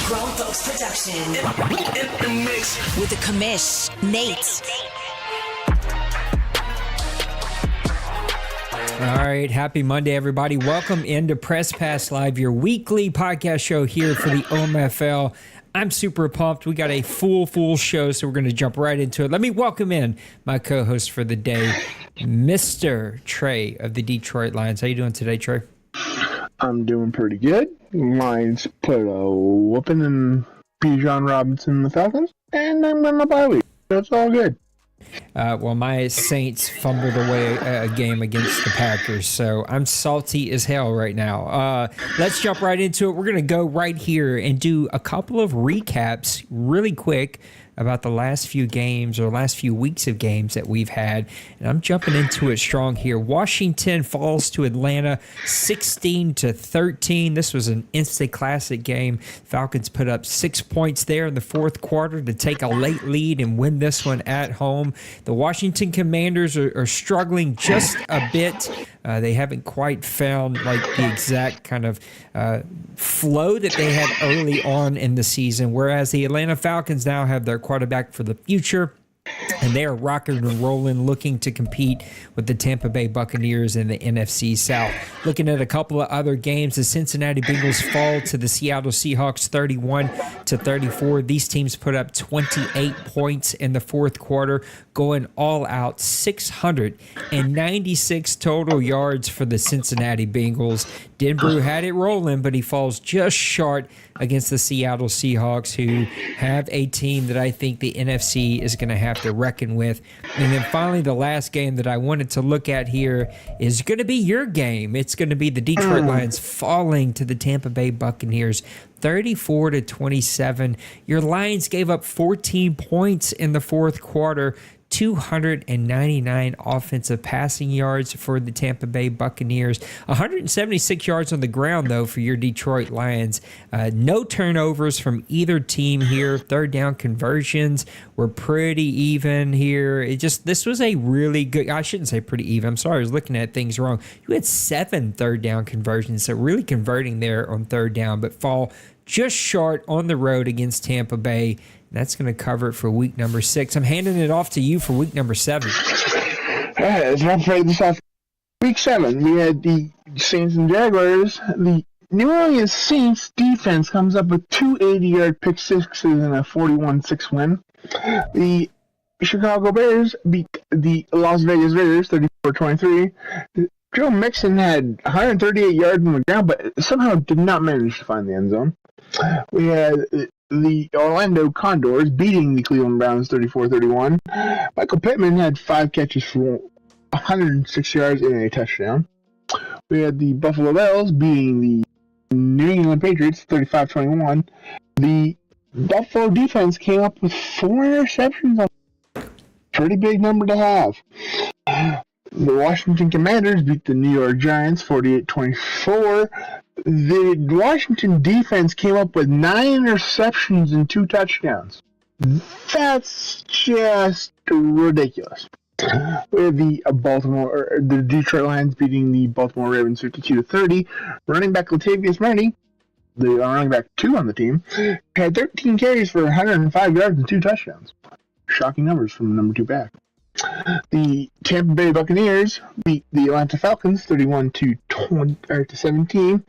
Grown Folks Production. In the mix. With the commish, Nate. All right, happy Monday, everybody. Welcome into Press Pass Live, your weekly podcast show here for the OMFL. I'm super pumped. We got a full show, so we're going to jump right into it. Let me welcome in my co-host for the day, Mr. Trey of the Detroit Lions. How you doing today, Trey? I'm doing pretty good. Lions put a whooping in Bijan Robinson the Falcons, and I'm on the bye week. That's all good. Well, my Saints fumbled away a game against the Packers, so I'm salty as hell right now. Let's jump right into it. We're going to go right here and do a couple of recaps really quick about the last few games or last few weeks of games that we've had. And I'm jumping into it strong here. Washington falls to Atlanta 16-13. This was an instant classic game. Falcons put up 6 points there in the fourth quarter to take a late lead and win this one at home. The Washington Commanders are struggling just a bit. They haven't quite found like the exact kind of flow that they had early on in the season, whereas the Atlanta Falcons now have their quarterback for the future, and they are rocking and rolling, looking to compete with the Tampa Bay Buccaneers in the NFC South. Looking at a couple of other games, the Cincinnati Bengals fall to the Seattle Seahawks 31-34. These teams put up 28 points in the fourth quarter, going all out. 696 total yards for the Cincinnati Bengals. Denver had it rolling, but he falls just short against the Seattle Seahawks, who have a team that I think the NFC is going to have to reckon with. And then finally, the last game that I wanted to look at here is going to be your game. It's going to be the Detroit Lions falling to the Tampa Bay Buccaneers 34-27. Your Lions gave up 14 points in the fourth quarter. 299 offensive passing yards for the Tampa Bay Buccaneers. 176 yards on the ground, though, for your Detroit Lions. No turnovers from either team here. Third down conversions were pretty even here. This was a really good, I shouldn't say pretty even. I'm sorry, I was looking at things wrong. You had 7 third down conversions, so really converting there on third down, but fall just short on the road against Tampa Bay. That's going to cover it for week number 6. I'm handing it off to you for week number 7. Let's not break this off. Week 7, we had the Saints and Jaguars. The New Orleans Saints defense comes up with 2 80-yard pick sixes and a 41-6 win. The Chicago Bears beat the Las Vegas Raiders 34-23. Joe Mixon had 138 yards on the ground, but somehow did not manage to find the end zone. We had the Orlando Condors beating the Cleveland Browns 34-31. Michael Pittman had 5 catches for 106 yards and a touchdown. We had the Buffalo Bills beating the New England Patriots 35-21. The Buffalo defense came up with 4 interceptions. Pretty big number to have. The Washington Commanders beat the New York Giants 48-24. The Washington defense came up with 9 interceptions and 2 touchdowns. That's just ridiculous. We have the Detroit Lions beating the Baltimore Ravens 52-30. Running back Latavius Murray, the running back 2 on the team, had 13 carries for 105 yards and 2 touchdowns. Shocking numbers from the number 2 back. The Tampa Bay Buccaneers beat the Atlanta Falcons 31-17.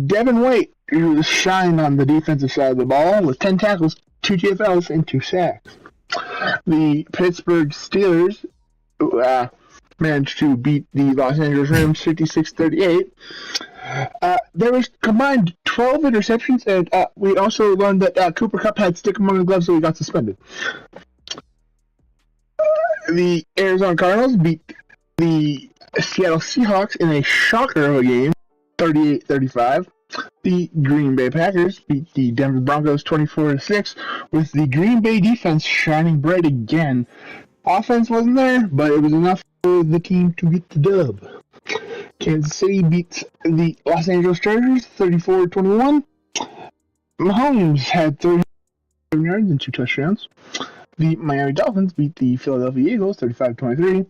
Devin White shined on the defensive side of the ball with 10 tackles, 2 TFLs, and 2 sacks. The Pittsburgh Steelers managed to beat the Los Angeles Rams 56-38. There was combined 12 interceptions, and we also learned that Cooper Kupp had stick among the gloves, so he got suspended. The Arizona Cardinals beat the Seattle Seahawks in a shocker of a game, 38-35. The Green Bay Packers beat the Denver Broncos 24-6, with the Green Bay defense shining bright again. Offense wasn't there, but it was enough for the team to get the dub. Kansas City beats the Los Angeles Chargers 34-21. Mahomes had 30 yards and 2 touchdowns. The Miami Dolphins beat the Philadelphia Eagles 35-23.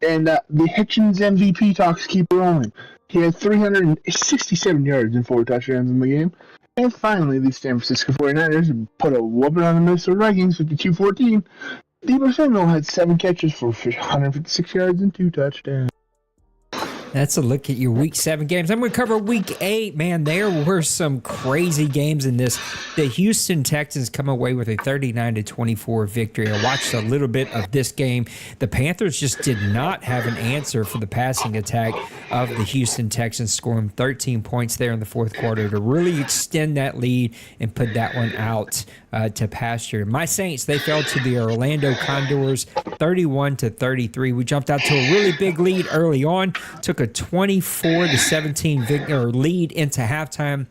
And the Hitchens MVP talks keep rolling. He had 367 yards and 4 touchdowns in the game. And finally, the San Francisco 49ers put a whooping on the Minnesota Vikings, 52-14. Deebo Samuel had 7 catches for 156 yards and 2 touchdowns. That's a look at your Week 7 games. I'm going to cover Week 8. Man, there were some crazy games in this. The Houston Texans come away with a 39-24 victory. I watched a little bit of this game. The Panthers just did not have an answer for the passing attack of the Houston Texans, scoring 13 points there in the fourth quarter to really extend that lead and put that one out to pasture. My Saints, they fell to the Orlando Condors 31-33. We jumped out to a really big lead early on, took a 24-17 lead into halftime,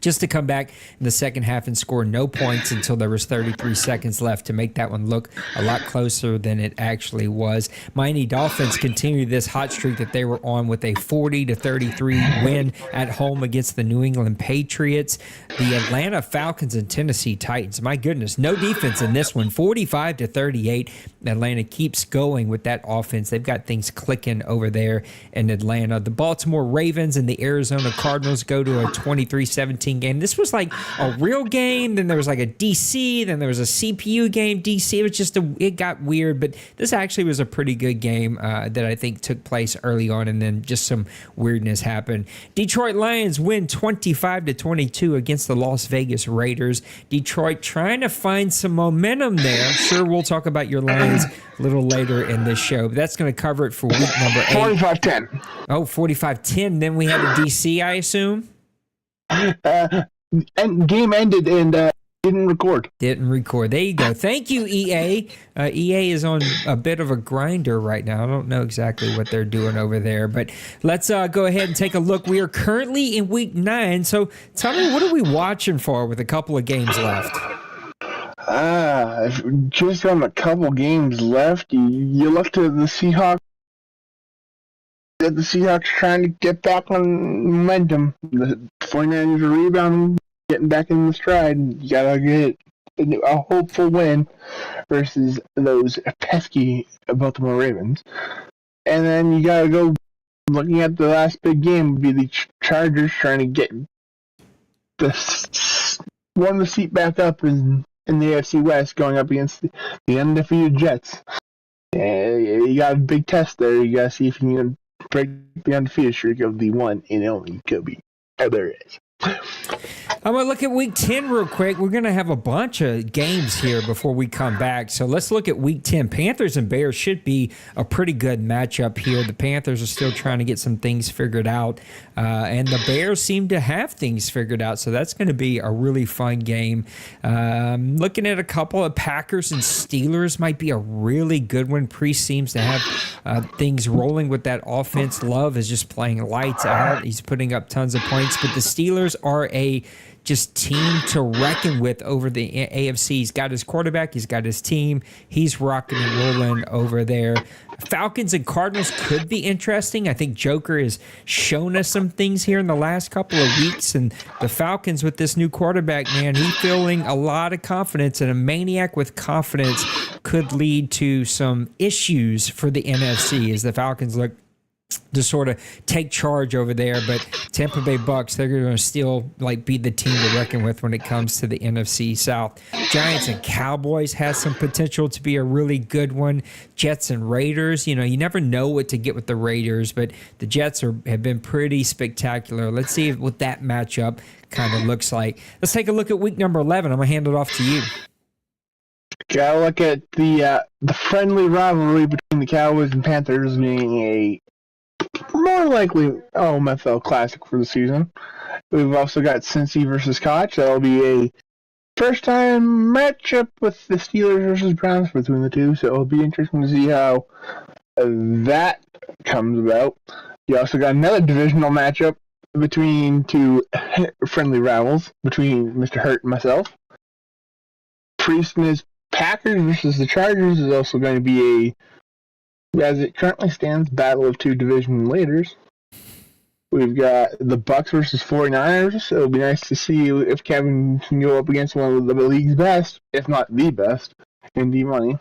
just to come back in the second half and score no points until there was 33 seconds left to make that one look a lot closer than it actually was. Miami Dolphins continued this hot streak that they were on with a 40-33 win at home against the New England Patriots. The Atlanta Falcons and Tennessee Titans, my goodness, no defense in this one, 45-38. Atlanta keeps going with that offense. They've got things clicking over there in Atlanta. The Baltimore Ravens and the Arizona Cardinals go to a 23-17 game. This was like a real game. Then there was like a DC. Then there was a CPU game. DC. It was just it got weird, but this actually was a pretty good game that I think took place early on, and then just some weirdness happened. Detroit Lions win 25-22 against the Las Vegas Raiders. Detroit trying to find some momentum there. Sure, we'll talk about your Lions a little later in this show, but that's going to cover it for week number 8. 45-10. Oh, 45-10. Then we had a DC, I assume? And game ended and didn't record. Didn't record. There you go. Thank you, EA. EA is on a bit of a grinder right now. I don't know exactly what they're doing over there, but let's go ahead and take a look. We are currently in week 9, so tell me, what are we watching for with a couple of games left? Just on a couple games left, you look to the Seahawks. The Seahawks trying to get back on momentum. The 49ers are rebounding, getting back in the stride. You gotta get a hopeful win versus those pesky Baltimore Ravens. And then you gotta go looking at the last big game would be the Chargers trying to get the seat back up in the AFC West, going up against the undefeated Jets. You got a big test there. You gotta see if you can break the undefeated streak of the one and only Kobe Alvarez. I'm going to look at week 10 real quick. We're going to have a bunch of games here before we come back. So let's look at week 10. Panthers and Bears should be a pretty good matchup here. The Panthers are still trying to get some things figured out, and the Bears seem to have things figured out. So that's going to be a really fun game. Looking at a couple of Packers and Steelers might be a really good one. Priest seems to have things rolling with that offense. Love is just playing lights out. He's putting up tons of points, but the Steelers are a just team to reckon with over the AFC. He's got his quarterback. He's got his team. He's rocking and rolling over there. Falcons and Cardinals could be interesting. I think Joker has shown us some things here in the last couple of weeks. And the Falcons with this new quarterback, man, he's feeling a lot of confidence. And a maniac with confidence could lead to some issues for the NFC as the Falcons look to sort of take charge over there. But Tampa Bay Bucks, they're going to still be the team to reckon with when it comes to the NFC South. Giants and Cowboys has some potential to be a really good one. Jets and Raiders, you never know what to get with the Raiders, but the Jets have been pretty spectacular. Let's see what that matchup kind of looks like. Let's take a look at week number 11. I'm going to hand it off to you. Gotta look at the friendly rivalry between the Cowboys and Panthers being a more likely OMFL Classic for the season. We've also got Cincy versus Koch. That'll be a first-time matchup with the Steelers versus Browns between the two, so it'll be interesting to see how that comes about. You also got another divisional matchup between two friendly rivals, between Mr. Hurt and myself. Priest and his Packers versus the Chargers is also going to be as it currently stands, battle of two division leaders. We've got the Bucks versus 49ers. So it'll be nice to see if Kevin can go up against one of the league's best, if not the best, in D-Money.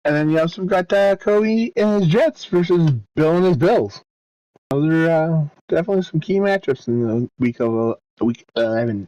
And then you also got Cody and his Jets versus Bill and his Bills. Those are definitely some key matchups in the week 11.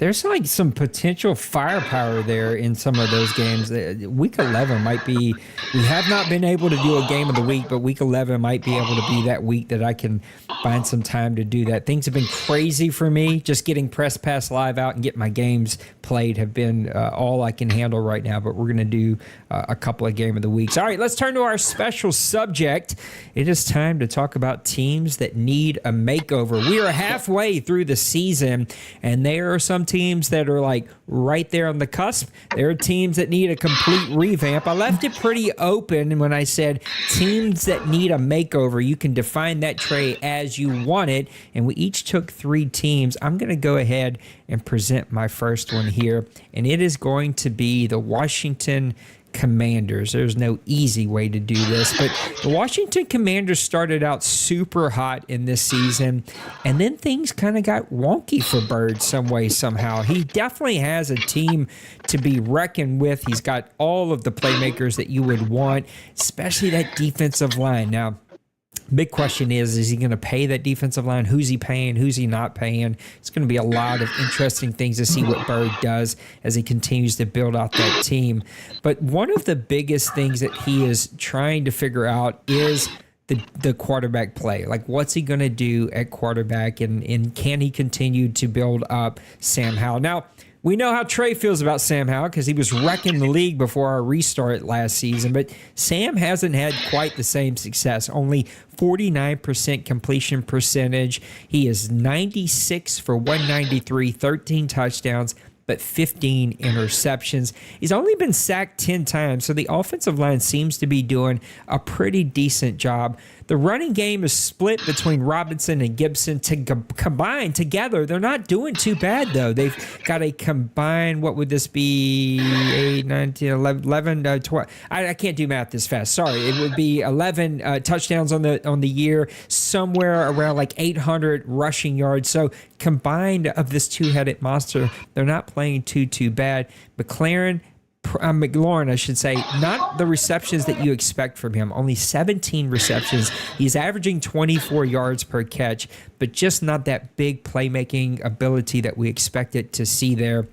There's like some potential firepower there in some of those games. Week 11 might be, we have not been able to do a game of the week, but week 11 might be able to be that week that I can find some time to do that. Things have been crazy for me. Just getting Press Pass Live out and get my games played have been all I can handle right now, but we're going to do a couple of game of the weeks. All right, let's turn to our special subject. It is time to talk about teams that need a makeover. We are halfway through the season, and there are some teams that are like right there on the cusp. There are teams that need a complete revamp. I left it pretty open when I said teams that need a makeover. You can define that tray as you want it, and we each took 3 teams. I'm going to go ahead and present my first one here, and it is going to be the Washington Commanders. There's no easy way to do this, but the Washington Commanders started out super hot in this season, and then things kind of got wonky for Bird some way, somehow. He definitely has a team to be reckoned with. He's got all of the playmakers that you would want, especially that defensive line. Now, big question is he going to pay that defensive line? Who's he paying? Who's he not paying? It's going to be a lot of interesting things to see what Bird does as he continues to build out that team. But one of the biggest things that he is trying to figure out is the quarterback play. Like, what's he going to do at quarterback, and can he continue to build up Sam Howell? Now, we know how Trey feels about Sam Howell because he was wrecking the league before our restart last season, but Sam hasn't had quite the same success. Only 49% completion percentage. He is 96 for 193, 13 touchdowns, but 15 interceptions. He's only been sacked 10 times, so the offensive line seems to be doing a pretty decent job. The running game is split between Robinson and Gibson. Combined together, they're not doing too bad, though. They've got a combined, what would this be, 8, 9, 10, 11, 12. I can't do math this fast. Sorry. It would be 11 touchdowns on the year, somewhere around like 800 rushing yards. So combined of this two-headed monster, they're not playing too bad. McLaurin, I should say, not the receptions that you expect from him. Only 17 receptions. He's averaging 24 yards per catch, but just not that big playmaking ability that we expected to see there.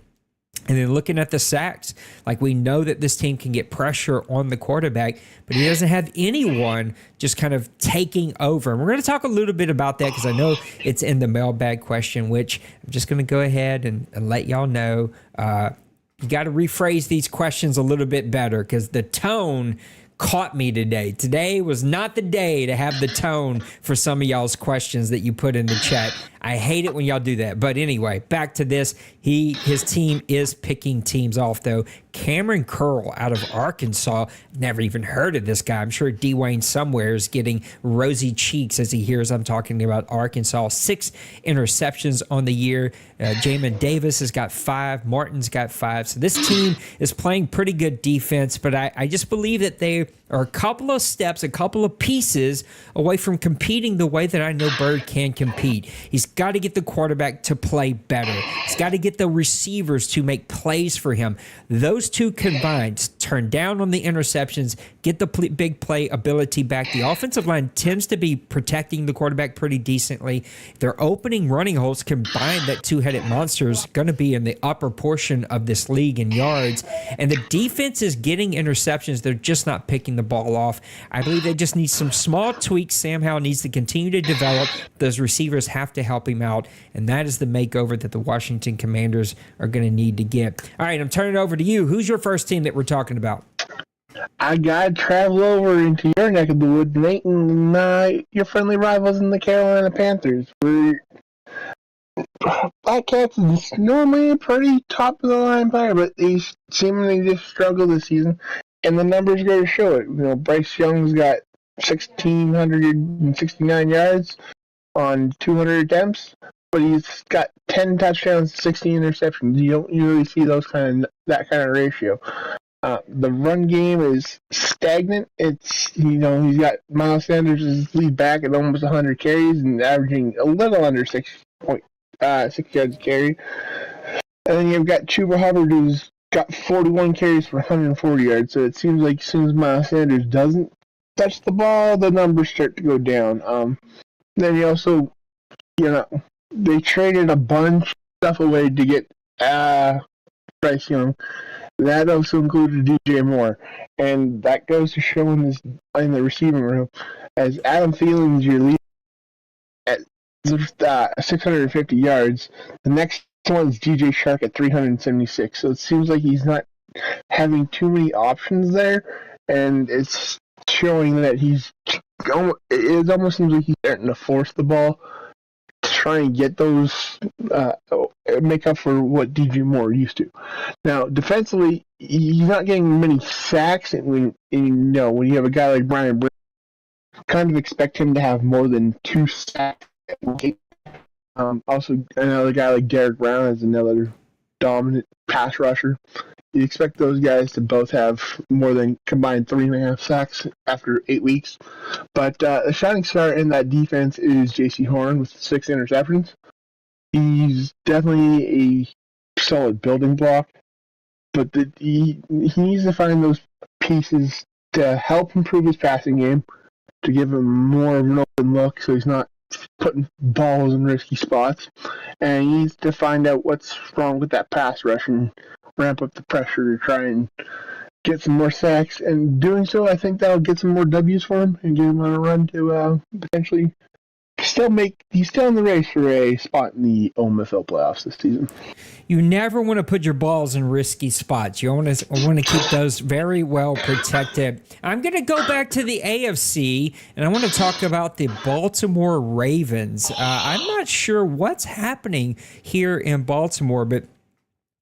And then looking at the sacks, like, we know that this team can get pressure on the quarterback, but he doesn't have anyone just kind of taking over. And we're going to talk a little bit about that because I know it's in the mailbag question, which I'm just going to go ahead and let y'all know. You got to rephrase these questions a little bit better because the tone caught me today. Today was not the day to have the tone for some of y'all's questions that you put in the chat. I hate it when y'all do that. But anyway, back to this. His team is picking teams off, though. Cameron Curl out of Arkansas. Never even heard of this guy. I'm sure Dwayne somewhere is getting rosy cheeks as he hears I'm talking about Arkansas. 6 interceptions on the year. Jamin Davis has got 5. Martin's got 5. So this team is playing pretty good defense, but I just believe that they are a couple of steps, a couple of pieces away from competing the way that I know Bird can compete. He's got to get the quarterback to play better. He's got to get the receivers to make plays for him. Those two combined, turn down on the interceptions, get the big play ability back. The offensive line tends to be protecting the quarterback pretty decently. Their opening running holes combined, that two-headed monster is going to be in the upper portion of this league in yards. And the defense is getting interceptions. They're just not picking the ball off. I believe they just need some small tweaks. Sam Howell needs to continue to develop. Those receivers have to help him out, and that is the makeover that the Washington Commanders are going to need to get. All right, I'm turning it over to you. Who's your first team that we're talking about? I got to travel over into your neck of the woods, Nate, and your friendly rivals in the Carolina Panthers. Blackcats is normally a pretty top-of-the-line player, but they seemingly just struggle this season, and the numbers go to show it. You know, Bryce Young's got 1,669 yards on 200 attempts, but he's got 10 touchdowns, 16 interceptions. You don't usually see that kind of ratio. The run game is stagnant. It's, he's got Miles Sanders as his lead back at almost 100 carries and averaging a little under 6 yards a carry. And then you've got Chuba Hubbard, who's got 41 carries for 140 yards. So it seems like as soon as Miles Sanders doesn't touch the ball, the numbers start to go down. Then you also, they traded a bunch of stuff away to get Bryce Young. That also included DJ Moore. And that goes to show in the receiving room, as Adam Thielen's your leader at 650 yards. The next one's DJ Shark at 376. So it seems like he's not having too many options there, and it's showing that it almost seems like he's starting to force the ball to try and get those, make up for what DJ Moore used to. Now, defensively, he's not getting many sacks, and when you have a guy like Brian Britt, kind of expect him to have more than 2 sacks. Also, another guy like Derek Brown is another dominant pass rusher. You expect those guys to both have more than combined 3.5 sacks after 8 weeks. But the shining star in that defense is J.C. Horn with 6 interceptions. He's definitely a solid building block, but he needs to find those pieces to help improve his passing game, to give him more of an open look so he's not putting balls in risky spots. And he needs to find out what's wrong with that pass rush and ramp up the pressure to try and get some more sacks. And doing so, I think that'll get some more W's for him and get him on a run to potentially he's still in the race for a spot in the OMFL playoffs this season. You never want to put your balls in risky spots. You want to keep those very well protected. I'm going to go back to the AFC, and I want to talk about the Baltimore Ravens. I'm not sure what's happening here in Baltimore, but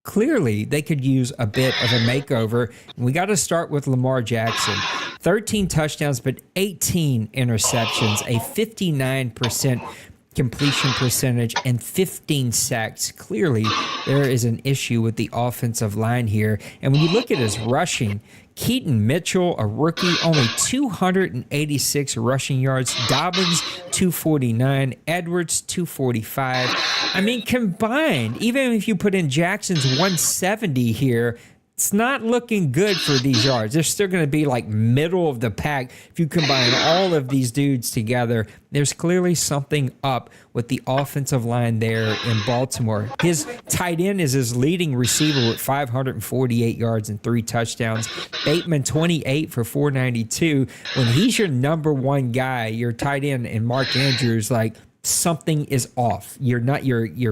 clearly they could use a bit of a makeover. We got to start with Lamar Jackson. 13 touchdowns, but 18 interceptions, a 59% completion percentage, and 15 sacks. Clearly, there is an issue with the offensive line here. And when you look at his rushing, Keaton Mitchell, a rookie, only 286 rushing yards. Dobbins, 249. Edwards, 245. I mean, combined, even if you put in Jackson's 170 here, it's not looking good for these yards. They're still going to be like middle of the pack. If you combine all of these dudes together, there's clearly something up with the offensive line there in Baltimore. His tight end is his leading receiver with 548 yards and 3 touchdowns. Bateman, 28 for 492. When he's your number one guy, your tight end, and Mark Andrews, like, something is off. You're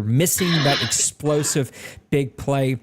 missing that explosive big play.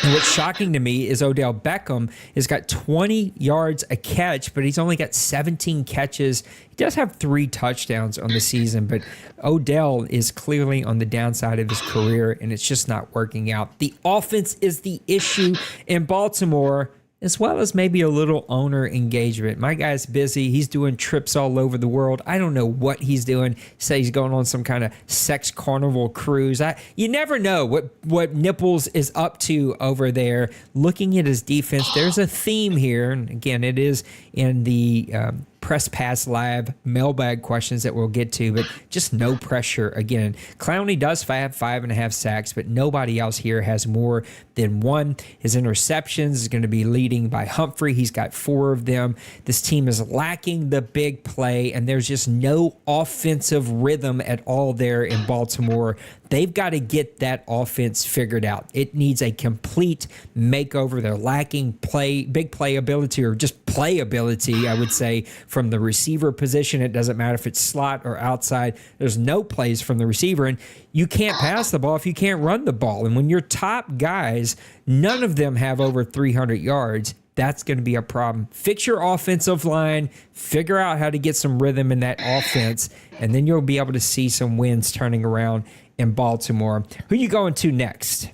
And what's shocking to me is Odell Beckham has got 20 yards a catch, but he's only got 17 catches. He does have 3 touchdowns on the season, but Odell is clearly on the downside of his career, and it's just not working out. The offense is the issue in Baltimore, as well as maybe a little owner engagement. My guy's busy. He's doing trips all over the world. I don't know what he's doing. Say he's going on some kind of sex carnival cruise. You never know what Nipples is up to over there. Looking at his defense, there's a theme here. And again, it is in the Press Pass Live mailbag questions that we'll get to, but just no pressure again. Clowney does have 5.5 sacks, but nobody else here has more than 1. His interceptions is going to be leading by Humphrey. He's got 4 of them. This team is lacking the big play, and there's just no offensive rhythm at all there in Baltimore. They've got to get that offense figured out. It needs a complete makeover. They're lacking big playability, or just playability, I would say, from the receiver position. It doesn't matter if it's slot or outside. There's no plays from the receiver, and you can't pass the ball if you can't run the ball. And when your top guys, none of them have over 300 yards, that's going to be a problem. Fix your offensive line, figure out how to get some rhythm in that offense, and then you'll be able to see some wins turning around in Baltimore. Who you going to next?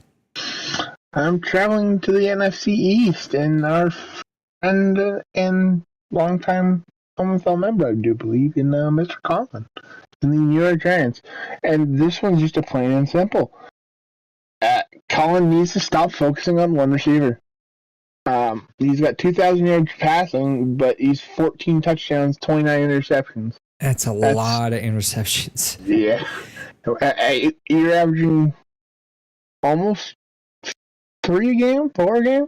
I'm traveling to the NFC East, and our friend and longtime OMFL member, I do believe, in Mr. Conklin, in the New York Giants. And this one's just a plain and simple. Colin needs to stop focusing on one receiver. He's got 2,000 yards passing, but he's 14 touchdowns, 29 interceptions. That's a lot of interceptions. Yeah. You're averaging almost 3 a game, 4 a game.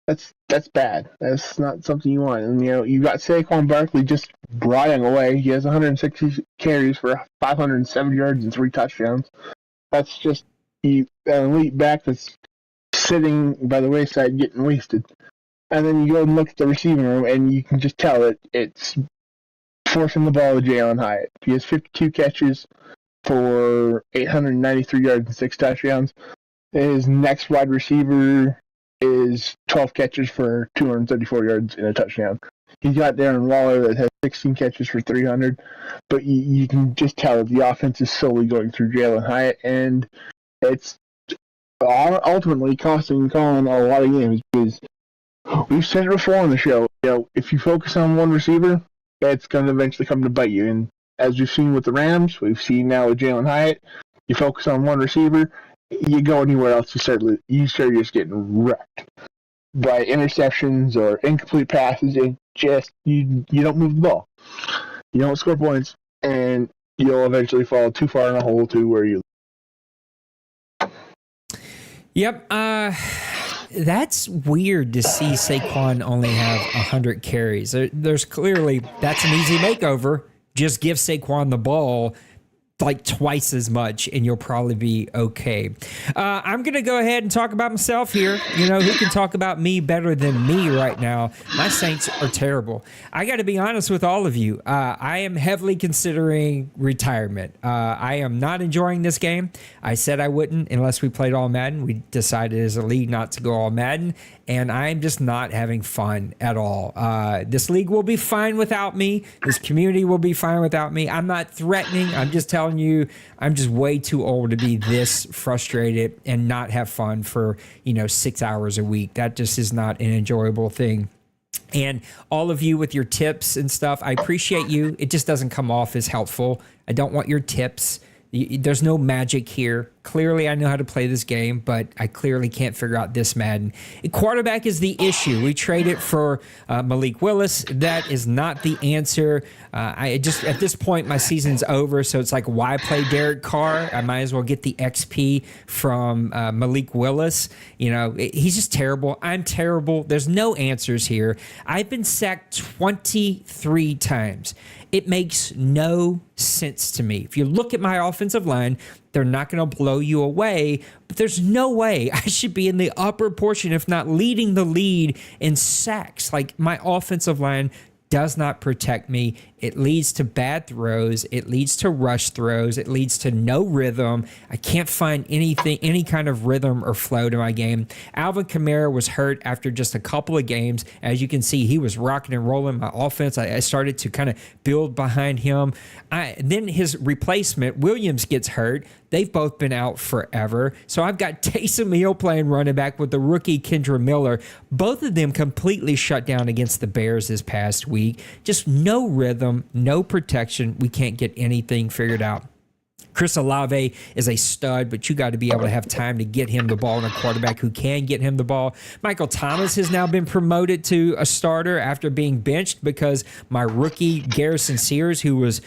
That's bad. That's not something you want. And you got Saquon Barkley just rotting away. He has 160 carries for 570 yards and 3 touchdowns. That's just an elite back that's sitting by the wayside getting wasted. And then you go and look at the receiving room, and you can just tell it's forcing the ball to Jalen Hyatt. He has 52 catches for 893 yards and 6 touchdowns. His next wide receiver is 12 catches for 234 yards and a touchdown. He's got Darren Waller that has 16 catches for 300, but you can just tell that the offense is solely going through Jalen Hyatt, and it's ultimately costing Colin a lot of games because we've said it before on the show. If you focus on one receiver, it's going to eventually come to bite you. And as we've seen with the Rams, we've seen now with Jalen Hyatt, you focus on one receiver, you go anywhere else, you start just getting wrecked by interceptions or incomplete passes. And just you don't move the ball, you don't score points, and you'll eventually fall too far in a hole to where you. Yep. That's weird to see Saquon only have 100 carries. There's clearly, that's an easy makeover. Just give Saquon the ball like twice as much and you'll probably be okay. I'm going to go ahead and talk about myself here. Who can talk about me better than me right now? My Saints are terrible. I got to be honest with all of you. I am heavily considering retirement. I am not enjoying this game. I said I wouldn't unless we played all Madden. We decided as a league not to go all Madden, and I'm just not having fun at all. This league will be fine without me. This community will be fine without me. I'm not threatening. I'm just telling you, I'm just way too old to be this frustrated and not have fun for 6 hours a week. That just is not an enjoyable thing. And all of you with your tips and stuff, I appreciate you. It just doesn't come off as helpful. I don't want your tips. There's no magic here. Clearly, I know how to play this game, but I clearly can't figure out this Madden. Quarterback is the issue. We traded for Malik Willis. That is not the answer. At this point, my season's over, so it's like, why play Derek Carr? I might as well get the XP from Malik Willis. He's just terrible. I'm terrible. There's no answers here. I've been sacked 23 times. It makes no sense to me. If you look at my offensive line, they're not going to blow you away, but there's no way I should be in the upper portion, if not leading the lead in sacks. Like, my offensive line does not protect me. It leads to bad throws. It leads to rush throws. It leads to no rhythm. I can't find any kind of rhythm or flow to my game. Alvin Kamara was hurt after just a couple of games. As you can see, he was rocking and rolling my offense. I started to kind of build behind him. Then his replacement, Williams, gets hurt. They've both been out forever. So I've got Taysom Hill playing running back with the rookie Kendra Miller. Both of them completely shut down against the Bears this past week. Just no rhythm, no protection. We can't get anything figured out. Chris Olave is a stud, but you got to be able to have time to get him the ball and a quarterback who can get him the ball. Michael Thomas has now been promoted to a starter after being benched because my rookie Garrison Sears, who was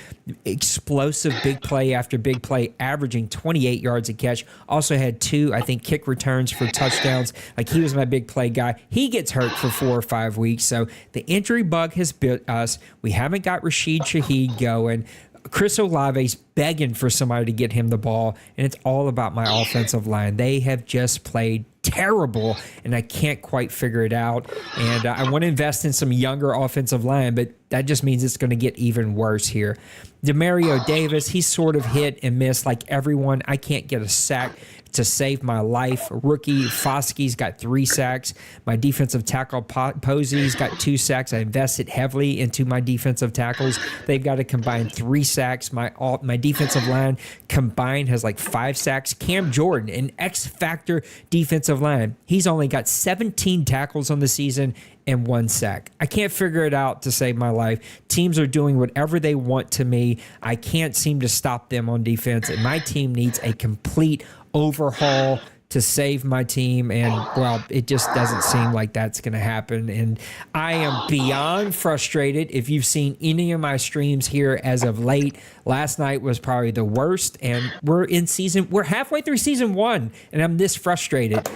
explosive big play after big play, averaging 28 yards a catch, also had 2, I think, kick returns for touchdowns. Like, he was my big play guy. He gets hurt for 4 or 5 weeks. So the injury bug has bit us. We haven't got Rashid Shaheed going. Chris Olave's begging for somebody to get him the ball, and it's all about my offensive line. They have just played terrible, and I can't quite figure it out. And I want to invest in some younger offensive line, but that just means it's going to get even worse here. Demario Davis, he's sort of hit and miss like everyone. I can't get a sack to save my life. Rookie Foskey's got 3 sacks. My defensive tackle Posey's got 2 sacks. I invested heavily into my defensive tackles. They've got a combined 3 sacks. My defensive line combined has like 5 sacks. Cam Jordan, an X-factor defensive line, he's only got 17 tackles on the season and 1 sack. I can't figure it out to save my life. Teams are doing whatever they want to me. I can't seem to stop them on defense, and my team needs a complete overhaul to save my team, and well, it just doesn't seem like that's going to happen. And I am beyond frustrated. If you've seen any of my streams here as of late, last night was probably the worst, and we're halfway through season 1, and I'm this frustrated.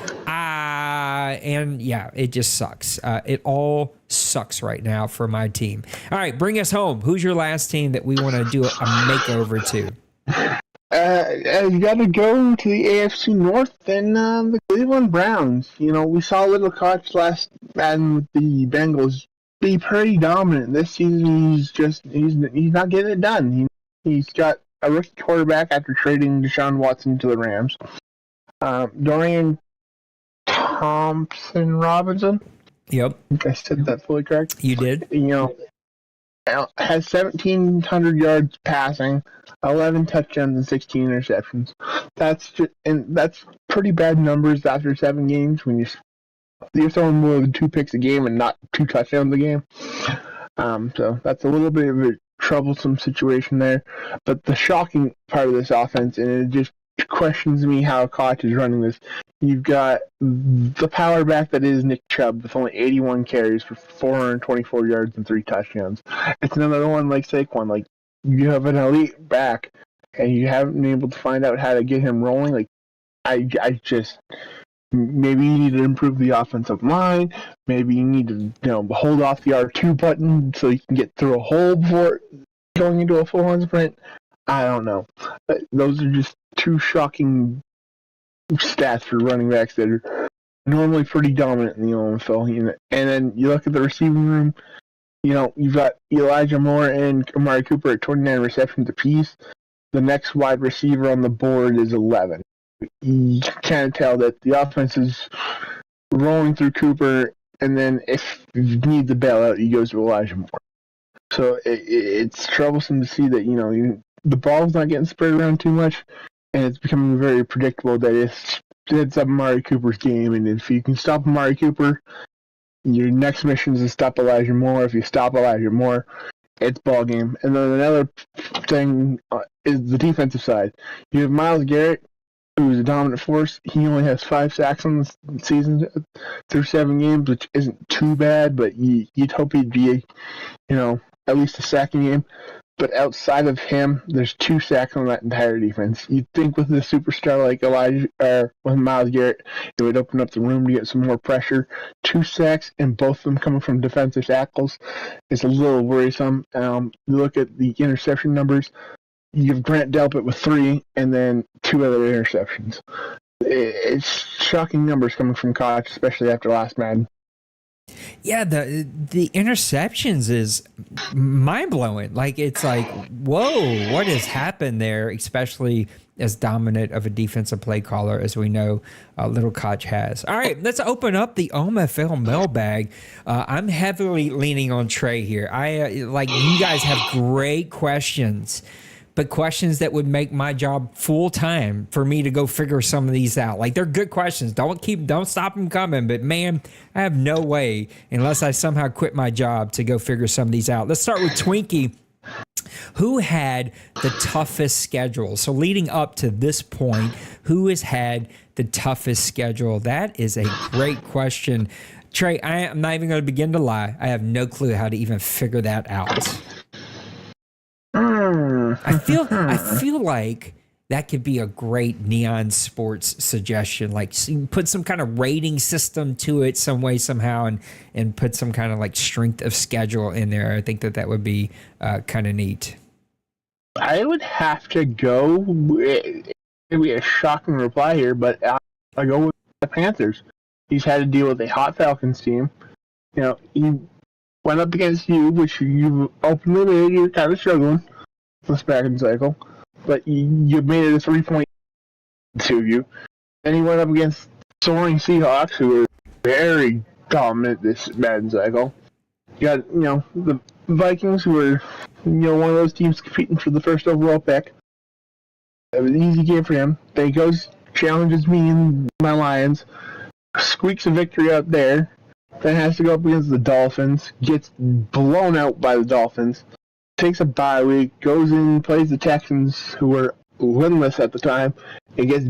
And yeah, it just sucks. It all sucks right now for my team. All right, bring us home. Who's your last team that we want to do a makeover to? You got to go to the AFC North and the Cleveland Browns. You know, we saw Little Koch last Madden with the Bengals be pretty dominant. This season, he's not getting it done. He's got a rookie quarterback after trading Deshaun Watson to the Rams. Dorian Thompson Robinson. Yep. I think I said that fully correct. You did. You know, has 1,700 yards passing, 11 touchdowns, and 16 interceptions. That's pretty bad numbers after 7 games when you're throwing more than 2 picks a game and not 2 touchdowns a game. So that's a little bit of a troublesome situation there. But the shocking part of this offense, and it just questions me how Koch is running this. You've got the power back that is Nick Chubb with only 81 carries for 424 yards and 3 touchdowns. It's another one like Saquon. Like, you have an elite back, and you haven't been able to find out how to get him rolling. Like, I just maybe you need to improve the offensive line. Maybe you need to hold off the R2 button so you can get through a hole before going into a full-on sprint. I don't know. But those are just 2 shocking stats for running backs that are normally pretty dominant in the OMFL. And then you look at the receiving room, you've got Elijah Moore and Amari Cooper at 29 receptions apiece. The next wide receiver on the board is 11. You can't tell that the offense is rolling through Cooper, and then if you need the bailout, he goes to Elijah Moore. So it's troublesome to see that, the ball's not getting spread around too much, and it's becoming very predictable that it's up Amari Cooper's game, and if you can stop Amari Cooper, your next mission is to stop Elijah Moore. If you stop Elijah Moore, it's ball game. And then another thing is the defensive side. You have Myles Garrett, who's a dominant force. He only has 5 sacks on the season through 7 games, which isn't too bad, but you'd hope he'd be, at least a sack a game. But outside of him, there's 2 sacks on that entire defense. You'd think with a superstar like with Myles Garrett, it would open up the room to get some more pressure. 2 sacks, and both of them coming from defensive tackles, is a little worrisome. You look at the interception numbers. You have Grant Delpit with 3, and then 2 other interceptions. It's shocking numbers coming from Koch, especially after last Madden. Yeah, the interceptions is mind-blowing. Like, it's like, whoa, what has happened there, especially as dominant of a defensive play caller as we know Little Koch has. All right, let's open up the OMFL mailbag. I'm heavily leaning on Trey here. You guys have great questions, but questions that would make my job full-time for me to go figure some of these out. Like, they're good questions. Don't stop them coming. But, man, I have no way, unless I somehow quit my job, to go figure some of these out. Let's start with Twinkie. Who had the toughest schedule? So leading up to this point, who has had the toughest schedule? That is a great question. Trey, I'm not even going to begin to lie. I have no clue how to even figure that out. I feel like that could be a great Neon Sports suggestion. Like, put some kind of rating system to it some way, somehow, and put some kind of like strength of schedule in there. I think that would be kind of neat. I would have to go. Maybe a shocking reply here, but I go with the Panthers. He's had to deal with a hot Falcons team. He went up against you, which you openly admitted you're kind of struggling this Madden cycle, but you made it a 3-point to you. Then he went up against soaring Seahawks, who were very dominant this Madden cycle. You got, the Vikings, who were, one of those teams competing for the first overall pick. It was an easy game for him. Then he goes, challenges me and my Lions, squeaks a victory out there, then has to go up against the Dolphins, gets blown out by the Dolphins, takes a bye week, goes in, plays the Texans, who were winless at the time, and gets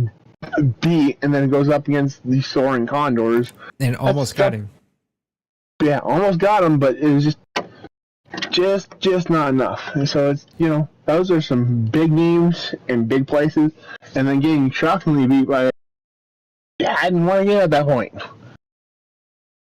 beat, and then goes up against the soaring Condors. And almost got him. Yeah, almost got him, but it was just not enough. And so it's, those are some big names in big places, and then getting shockingly beat by, I didn't want to get at that point.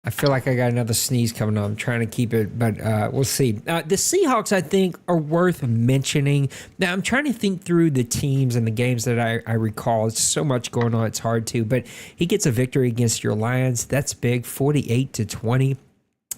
I feel like I got another sneeze coming on. I'm trying to keep it, but we'll see. The Seahawks, I think, are worth mentioning. Now, I'm trying to think through the teams and the games that I recall. It's so much going on, it's hard to. But he gets a victory against your Lions. That's big, 48-20.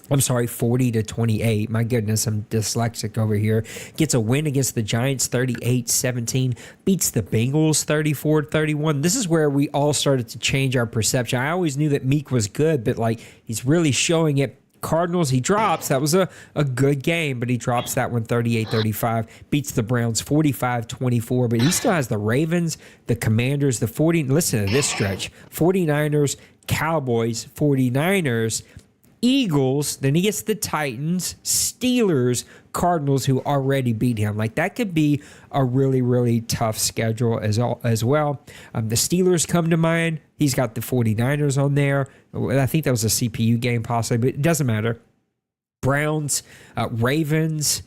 I'm sorry, 40-28. My goodness, I'm dyslexic over here. Gets a win against the Giants, 38-17. Beats the Bengals, 34-31. This is where we all started to change our perception. I always knew that Meek was good, but like he's really showing it. Cardinals, he drops. That was a good game, but he drops that one 38-35. Beats the Browns 45-24, but he still has the Ravens, the Commanders, the 40. Listen to this stretch. 49ers, Cowboys, 49ers, Eagles, then he gets the Titans, Steelers, Cardinals, who already beat him. Like, that could be a really, really tough schedule as well. The Steelers come to mind. He's got the 49ers on there. I think that was a CPU game possibly, but it doesn't matter. Browns, Ravens,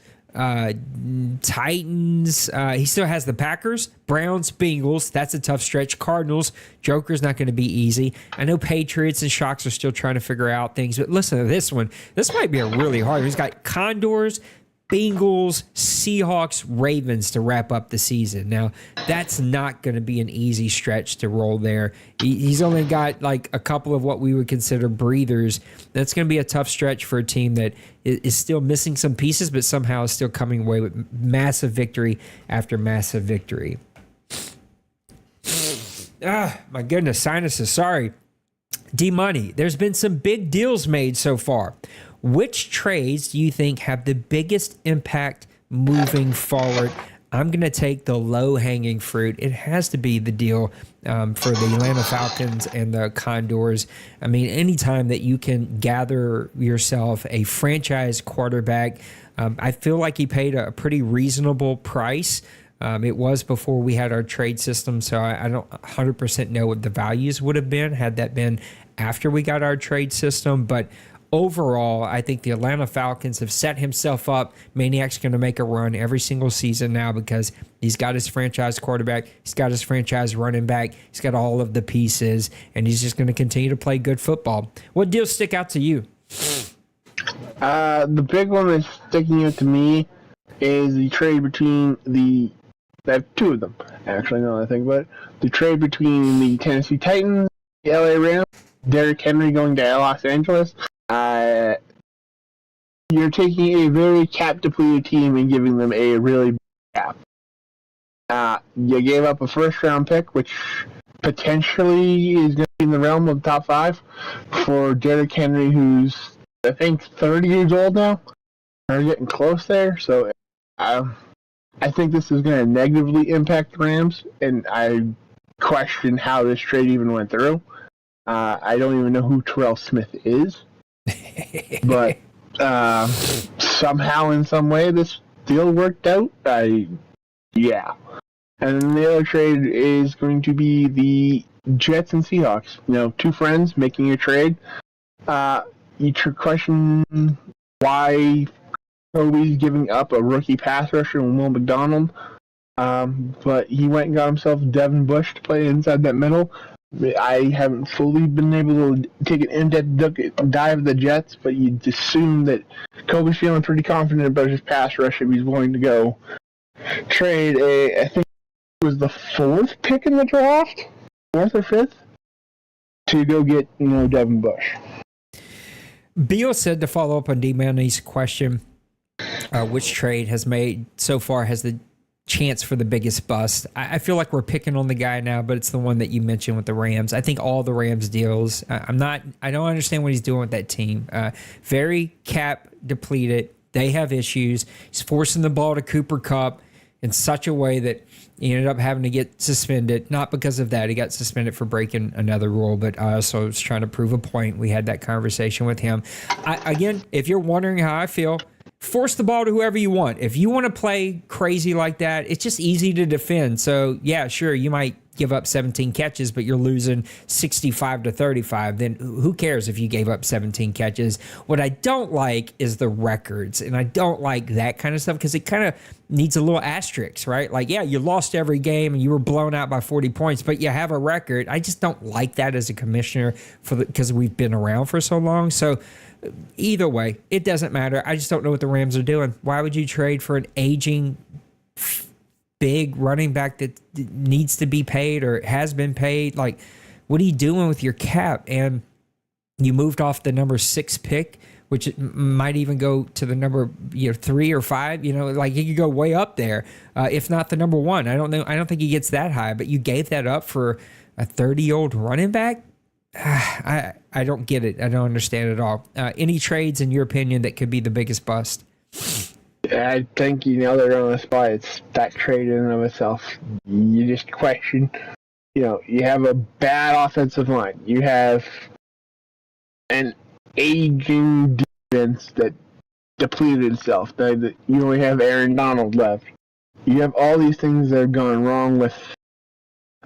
Titans. He still has the Packers, Browns, Bengals. That's a tough stretch. Cardinals, Joker's not going to be easy. I know Patriots and Shocks are still trying to figure out things, but listen to this one. This might be a really hard one. He's got Condors, Bengals, Seahawks, Ravens to wrap up the season. Now, that's not going to be an easy stretch to roll there. He's only got like a couple of what we would consider breathers. That's going to be a tough stretch for a team that is still missing some pieces, but somehow is still coming away with massive victory after massive victory. My goodness, sinuses, sorry. D-Money, there's been some big deals made so far. Which trades do you think have the biggest impact moving forward? I'm going to take the low-hanging fruit. It has to be the deal for the Atlanta Falcons and the Condors. I mean, anytime that you can gather yourself a franchise quarterback, I feel like he paid a pretty reasonable price. It was before we had our trade system, so I don't 100% know what the values would have been had that been after we got our trade system, but overall, I think the Atlanta Falcons have set himself up. Maniac's going to make a run every single season now because he's got his franchise quarterback, he's got his franchise running back, he's got all of the pieces, and he's just going to continue to play good football. What deals stick out to you? The big one that's sticking out to me is the trade between I have two of them, actually, now that I think about it. The trade between the Tennessee Titans and the LA Rams, Derrick Henry going to Los Angeles. You're taking a very cap-depleted team and giving them a really big cap. You gave up a first-round pick, which potentially is going to be in the realm of the top 5 for Derrick Henry, who's, I think, 30 years old now. Or getting close there. So I think this is going to negatively impact the Rams, and I question how this trade even went through. I don't even know who Terrell Smith is. But somehow, in some way, this deal worked out. Yeah. And then the other trade is going to be the Jets and Seahawks. You know, two friends making a trade. You question why Kobe's giving up a rookie pass rusher in Will McDonald. But he went and got himself Devin Bush to play inside that middle. I haven't fully been able to take an in-depth dive of the Jets, but you'd assume that Kobe's feeling pretty confident about his pass rush if he's willing to go trade I think it was the 4th pick in the draft, 4th or 5th, to go get, Devin Bush. Beal said, to follow up on D-Manny's question, which trade has the chance for the biggest bust. I feel like we're picking on the guy now, but it's the one that you mentioned with the Rams. I think all the Rams deals, I don't understand what he's doing with that team. Very cap depleted. They have issues. He's forcing the ball to Cooper Kupp in such a way that he ended up having to get suspended. Not because of that. He got suspended for breaking another rule, but I also was trying to prove a point. We had that conversation with him. Again, if you're wondering how I feel, force the ball to whoever you want. If you want to play crazy like that, it's just easy to defend. So, yeah, sure, you might give up 17 catches, but you're losing 65-35. Then who cares if you gave up 17 catches? What I don't like is the records, and I don't like that kind of stuff because it kind of needs a little asterisk, right? Like, yeah, you lost every game and you were blown out by 40 points, but you have a record. I just don't like that as a commissioner because we've been around for so long. So either way, it doesn't matter. I just don't know what the Rams are doing. Why would you trade for an aging big running back that needs to be paid or has been paid? Like, what are you doing with your cap? And you moved off the number 6 pick, which might even go to the number 3 or 5. Like he could go way up there, if not the number 1. I don't know. I don't think he gets that high. But you gave that up for a 30-year-old running back. I don't get it. I don't understand it at all. Any trades, in your opinion, that could be the biggest bust? I think you nailed it on the spot. It's that trade in and of itself. You just question, you have a bad offensive line. You have an aging defense that depleted itself. You only have Aaron Donald left. You have all these things that have gone wrong with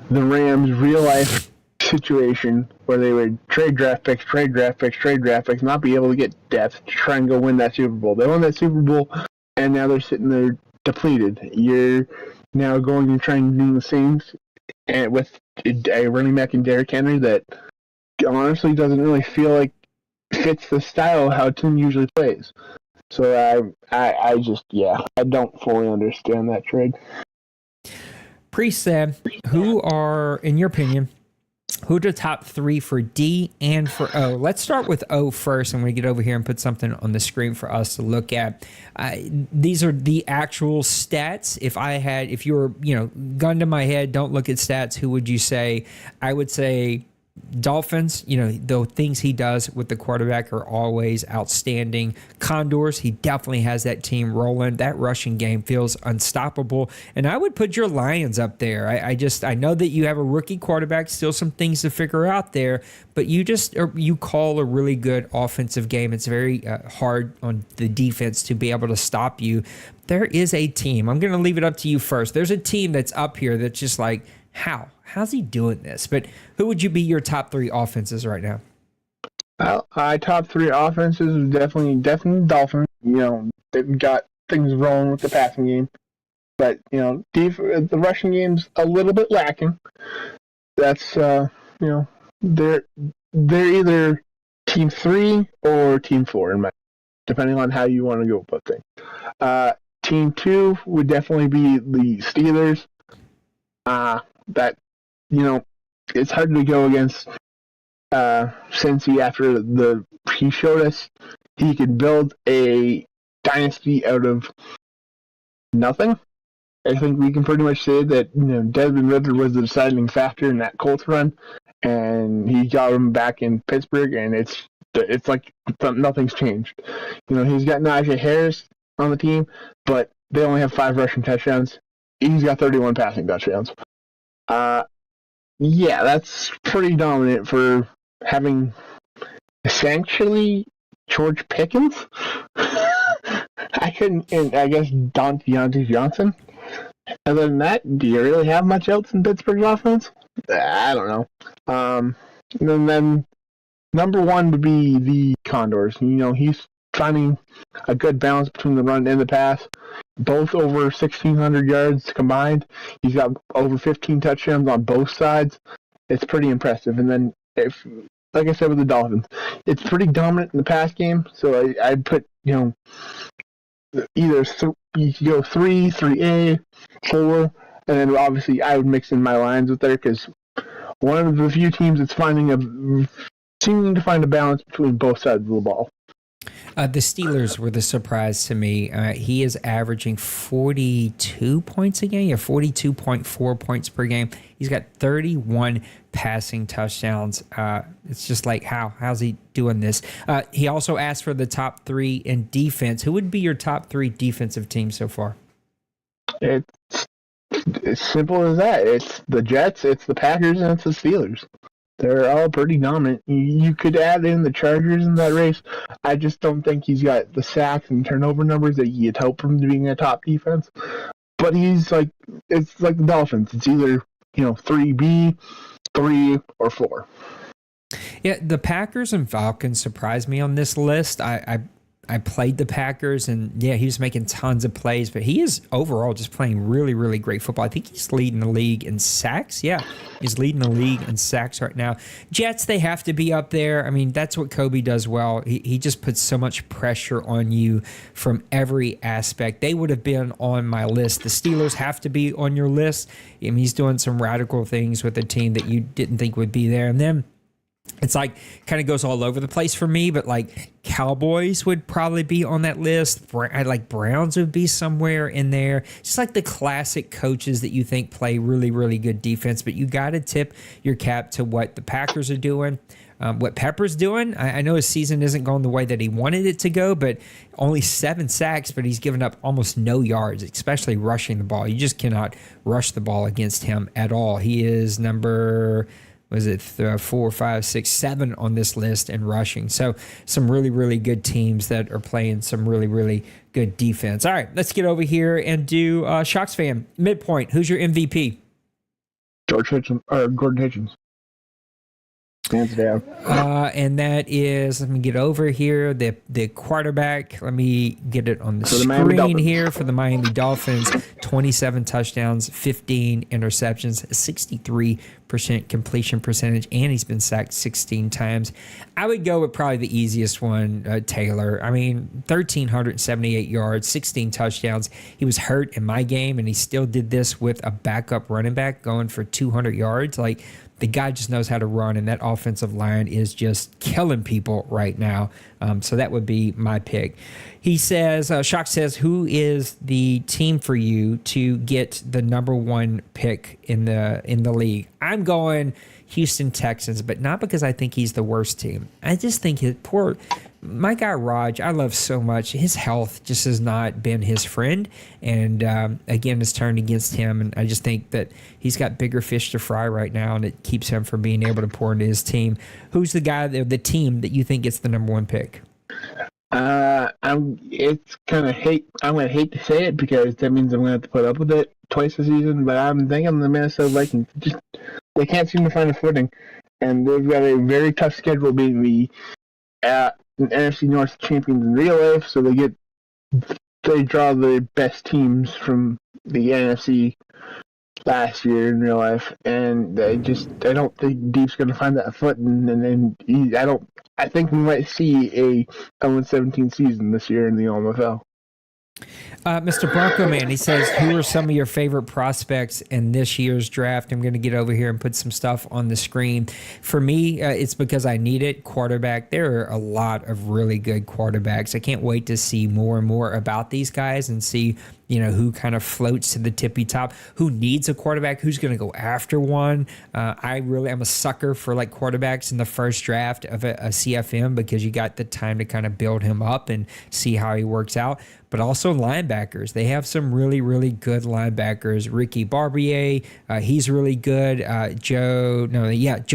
the Rams' real-life situation where they would trade draft picks, not be able to get depth to try and go win that Super Bowl. They won that Super Bowl, and now they're sitting there depleted. You're now going and trying to do the same and with a running back in Derrick Henry that honestly doesn't really feel like fits the style of how a team usually plays. So I just, I don't fully understand that trade. Pre-Sam, who are, in your opinion, who are the top 3 for D and for O? Let's start with O first. I'm going to get over here and put something on the screen for us to look at. These are the actual stats. If you were, gun to my head, don't look at stats, who would you say? I would say Dolphins, the things he does with the quarterback are always outstanding. Condors, he definitely has that team rolling. That rushing game feels unstoppable. And I would put your Lions up there. I know that you have a rookie quarterback, still some things to figure out there, but you call a really good offensive game. It's very hard on the defense to be able to stop you. There is a team. I'm going to leave it up to you first. There's a team that's up here that's just like, how's he doing this? But who would you be your top 3 offenses right now? My top 3 offenses is definitely Dolphins. They've got things rolling with the passing game, but the rushing game's a little bit lacking. That's they're either team 3 or team 4 depending on how you want to go about things. Team 2 would definitely be the Steelers. That it's hard to go against Cincy after he showed us he could build a dynasty out of nothing. I think we can pretty much say that Desmond Ridder was the deciding factor in that Colts run, and he got him back in Pittsburgh, and it's like nothing's changed. He's got Najee Harris on the team, but they only have 5 rushing touchdowns. He's got 31 passing touchdowns. That's pretty dominant for having essentially George Pickens. And I guess Deontay Johnson. Other than that, do you really have much else in Pittsburgh's offense? I don't know. And then number 1 would be the Condors. He's finding a good balance between the run and the pass. Both over 1,600 yards combined. He's got over 15 touchdowns on both sides. It's pretty impressive. And then, like I said with the Dolphins, it's pretty dominant in the pass game. So I'd put, either you could go 3, 3A, 4, and then obviously I would mix in my Lions with there because one of the few teams that's seeming to find a balance between both sides of the ball. The Steelers were the surprise to me. He is averaging 42 points a game, 42.4 points per game. He's got 31 passing touchdowns. It's just like, how's he doing this? He also asked for the top 3 in defense. Who would be your top 3 defensive teams so far? It's as simple as that. It's the Jets, it's the Packers, and it's the Steelers. They're all pretty dominant. You could add in the Chargers in that race. I just don't think he's got the sacks and turnover numbers that you'd hope from being a top defense. But it's like the Dolphins. It's either 3B, 3, or 4. Yeah, the Packers and Falcons surprised me on this list. I played the Packers, and yeah, he was making tons of plays, but he is overall just playing really, really great football. I think he's leading the league in sacks. Yeah, he's leading the league in sacks right now. Jets, they have to be up there. I mean, that's what Kobe does well. He just puts so much pressure on you from every aspect. They would have been on my list. The Steelers have to be on your list. I mean, he's doing some radical things with a team that you didn't think would be there. And then it's like kind of goes all over the place for me, but like Cowboys would probably be on that list. I like Browns would be somewhere in there. Just like the classic coaches that you think play really, really good defense, but you got to tip your cap to what the Packers are doing. What Pepper's doing, I know his season isn't going the way that he wanted it to go, but only 7 sacks, but he's given up almost no yards, especially rushing the ball. You just cannot rush the ball against him at all. He is number... 4, 5, 6, 7 on this list in rushing. So some really, really good teams that are playing some really, really good defense. All right, let's get over here and do Shocks fan. Midpoint, who's your MVP? Gordon Hitchens. Hands down. And that is, let me get over here, the quarterback. Let me get it on the screen here for the Miami Dolphins. 27 touchdowns, 15 interceptions, 63% completion percentage, and he's been sacked 16 times. I would go with probably the easiest one, Taylor. I mean, 1,378 yards, 16 touchdowns. He was hurt in my game, and he still did this with a backup running back going for 200 yards. Like, the guy just knows how to run, and that offensive line is just killing people right now. So that would be my pick. He says, Shock says, who is the team for you to get the number 1 pick in the league? I'm going Houston Texans, but not because I think he's the worst team. I just think my guy Raj, I love so much. His health just has not been his friend, and again, it's turned against him. And I just think that he's got bigger fish to fry right now, and it keeps him from being able to pour into his team. Who's the team that you think gets the number 1 pick? I'm gonna hate to say it because that means I'm gonna have to put up with it twice a season. But I'm thinking the Minnesota Vikings. They can't seem to find a footing, and they've got a very tough schedule being the NFC North champions in real life. So they draw the best teams from the NFC last year in real life, and I don't think Deep's going to find that footing. And then I think we might see a 0-17 season this year in the OMFL. Mr. Bronco Man, he says, who are some of your favorite prospects in this year's draft? I'm going to get over here and put some stuff on the screen. For me, it's because I need it. Quarterback, there are a lot of really good quarterbacks. I can't wait to see more and more about these guys and see who kind of floats to the tippy top, who needs a quarterback, who's going to go after one. I'm a sucker for like quarterbacks in the first draft of a CFM because you got the time to kind of build him up and see how he works out. But also linebackers. They have some really, really good linebackers. Ricky Barbier, he's really good. Joe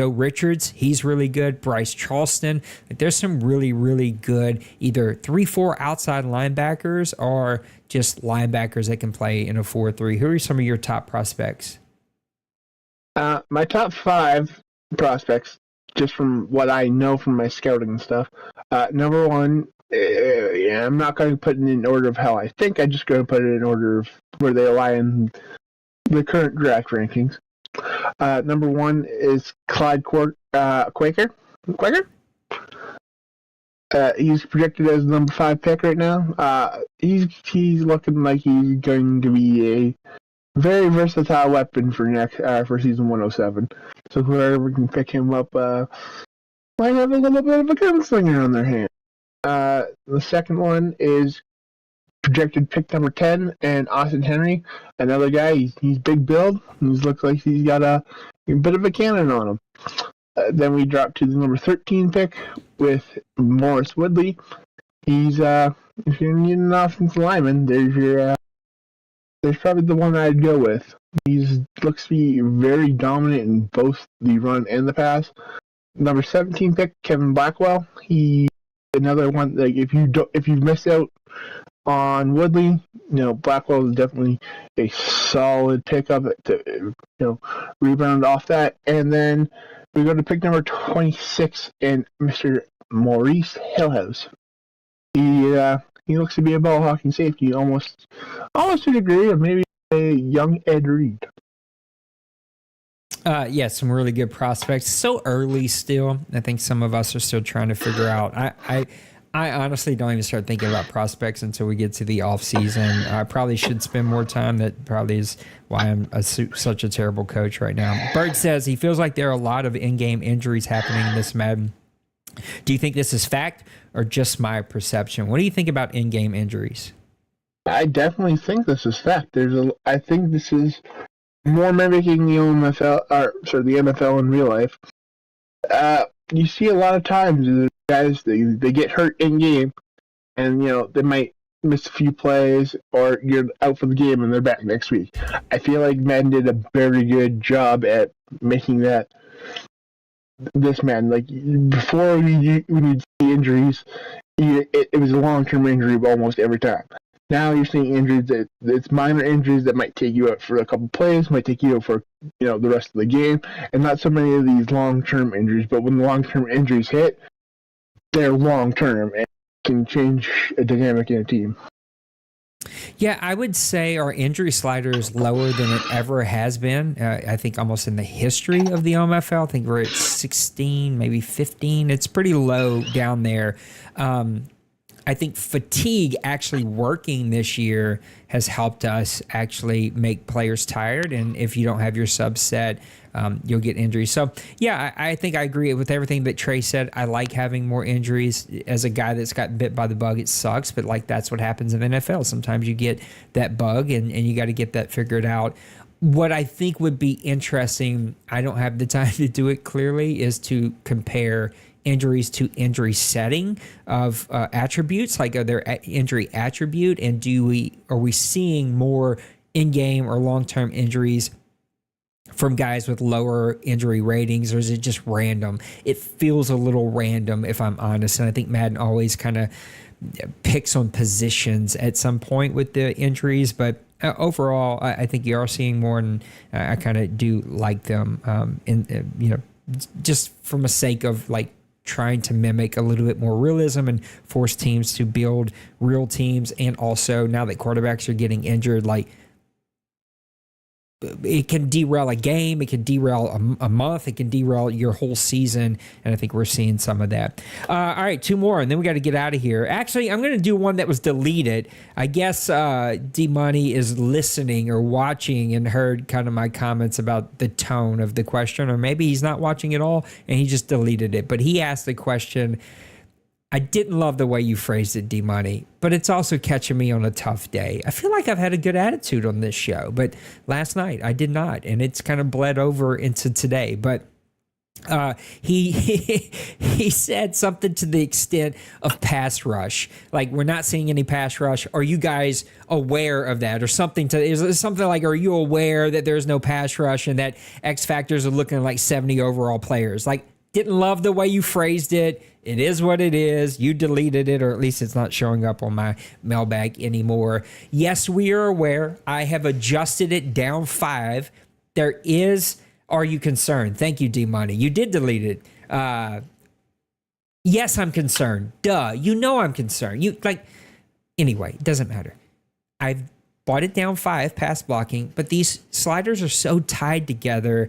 Richards, he's really good. Bryce Charleston. There's some really, really good either 3-4 outside linebackers or just linebackers that can play in a 4-3. Who are some of your top prospects? My top 5 prospects, just from what I know from my scouting and stuff. Number 1, I'm not going to put it in order of how I think. I'm just going to put it in order of where they lie in the current draft rankings. Number 1 is Clyde Quaker. He's projected as the number 5 pick right now. He's looking like he's going to be a very versatile weapon for season 107. So whoever can pick him up might have a little bit of a gunslinger on their hand. The second one is projected pick number 10, and Austin Henry, another guy. He's big build. He looks like he's got a bit of a cannon on him. Then we drop to the number 13 pick with Morris Woodley. He's if you need an offensive lineman, there's probably the one I'd go with. He looks to be very dominant in both the run and the pass. Number 17 pick, Kevin Blackwell. He another one, like if you've missed out on Woodley. Blackwell is definitely a solid pickup to rebound off that. And then we go to pick number 26 and Mr. Maurice Hillhouse. He looks to be a ball hawking safety, almost to the degree of maybe a young Ed Reed. Yeah, some really good prospects. So early still. I think some of us are still trying to figure out. I honestly don't even start thinking about prospects until we get to the off season. I probably should spend more time. That probably is why I'm such a terrible coach right now. Bird says he feels like there are a lot of in-game injuries happening in this Madden. Do you think this is fact or just my perception? What do you think about in-game injuries? I definitely think this is fact. I think this is more mimicking the the NFL in real life. You see a lot of times the guys they get hurt in game, and they might miss a few plays or you're out for the game and they're back next week. I feel like Madden did a very good job at making that. This man, like before when you see injuries, it was a long-term injury almost every time. Now you're seeing injuries it's minor injuries that might take you out for a couple plays, might take you out for the rest of the game, and not so many of these long-term injuries. But when the long-term injuries hit, they're long-term and can change a dynamic in a team. Yeah, I would say our injury slider is lower than it ever has been. I think almost in the history of the OMFL. I think we're at 16, maybe 15. It's pretty low down there. I think fatigue actually working this year has helped us actually make players tired. And if you don't have your subs set, you'll get injuries. So, yeah, I think I agree with everything that Trey said. I like having more injuries. As a guy that's got bit by the bug, it sucks. But, that's what happens in the NFL. Sometimes you get that bug, and you got to get that figured out. What I think would be interesting, I don't have the time to do it clearly, is to compare injuries to injury setting of attributes, like are there injury attribute, and are we seeing more in-game or long-term injuries from guys with lower injury ratings, or is it just random? It feels a little random, if I'm honest, and I think Madden always kind of picks on positions at some point with the injuries, but overall, I think you are seeing more, and I kind of do like them, just from a sake of trying to mimic a little bit more realism and force teams to build real teams. And also now that quarterbacks are getting injured, it can derail a game, it can derail a month, it can derail your whole season, and I think we're seeing some of that. All right, two more, and then we got to get out of here. Actually, I'm going to do one that was deleted. I guess D-Money is listening or watching and heard kind of my comments about the tone of the question, or maybe he's not watching at all, and he just deleted it. But he asked the question, I didn't love the way you phrased it, D-Money, but it's also catching me on a tough day. I feel like I've had a good attitude on this show, but last night I did not, and it's kind of bled over into today. But he said something to the extent of pass rush, like we're not seeing any pass rush. Are you guys aware of that, or something? Is something like, are you aware that there's no pass rush and that X Factors are looking like 70 overall players? Didn't love the way you phrased it. It is what it is. You deleted it, or at least it's not showing up on my mailbag anymore. Yes, we are aware. I have adjusted it down 5. There is, are you concerned? Thank you, D-Money. You did delete it. Yes, I'm concerned. Duh. You know I'm concerned. Anyway, it doesn't matter. I've brought it down 5, pass blocking, but these sliders are so tied together.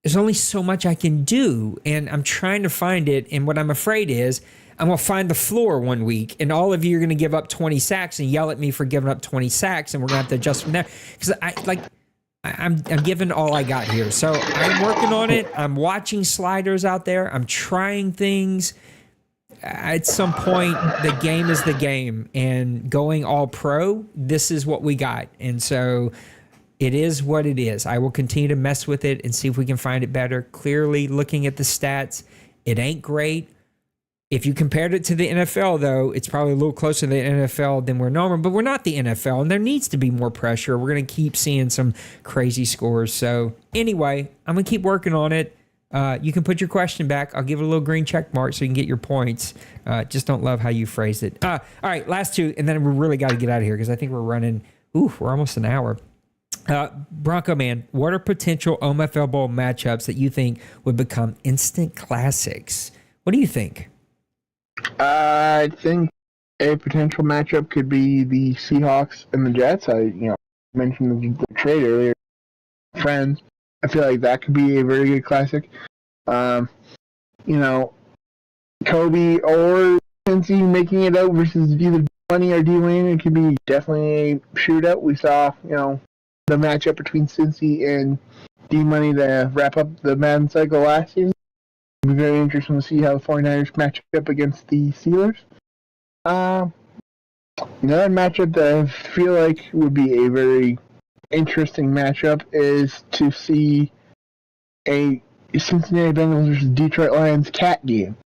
There's only so much I can do, and I'm trying to find it, and what I'm afraid is I'm going to find the floor one week, and all of you are going to give up 20 sacks and yell at me for giving up 20 sacks, and we're going to have to adjust from there. Because I'm giving all I got here. So I'm working on it. I'm watching sliders out there. I'm trying things. At some point, the game is the game, and going all pro, this is what we got. And so it is what it is. I will continue to mess with it and see if we can find it better. Clearly, looking at the stats, it ain't great. If you compared it to the NFL, though, it's probably a little closer to the NFL than we're normal, but we're not the NFL, and there needs to be more pressure. We're going to keep seeing some crazy scores. So anyway, I'm going to keep working on it. You can put your question back. I'll give it a little green check mark so you can get your points. Just don't love how you phrased it. All right, last two, and then we really got to get out of here because I think we're running. We're almost an hour. Bronco Man, what are potential OMFL Bowl matchups that you think would become instant classics? What do you think? I think a potential matchup could be the Seahawks and the Jets. I mentioned the trade earlier. Friends. I feel like that could be a very good classic. Kobe or Cincy making it out versus either Money or D-Wayne. It could be definitely a shootout. We saw, the matchup between Cincy and D-Money to wrap up the Madden cycle last season. It'll be very interesting to see how the 49ers match up against the Steelers. Another matchup that I feel like would be a very interesting matchup is to see a Cincinnati Bengals versus Detroit Lions cat game.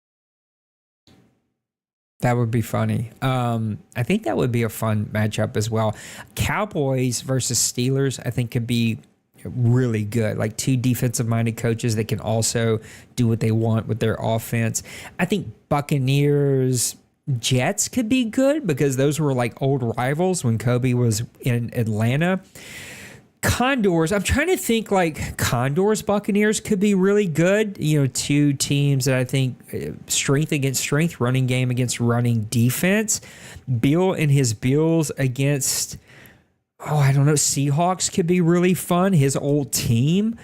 That would be funny. I think that would be a fun matchup as well. Cowboys versus Steelers, I think, could be really good. Like two defensive-minded coaches that can also do what they want with their offense. I think Buccaneers Jets could be good because those were like old rivals when Kobe was in Atlanta. Condors, I'm trying to think like Condors Buccaneers could be really good. Two teams that I think strength against strength, running game against running defense. Bill and his Bills against, Seahawks could be really fun. His old team.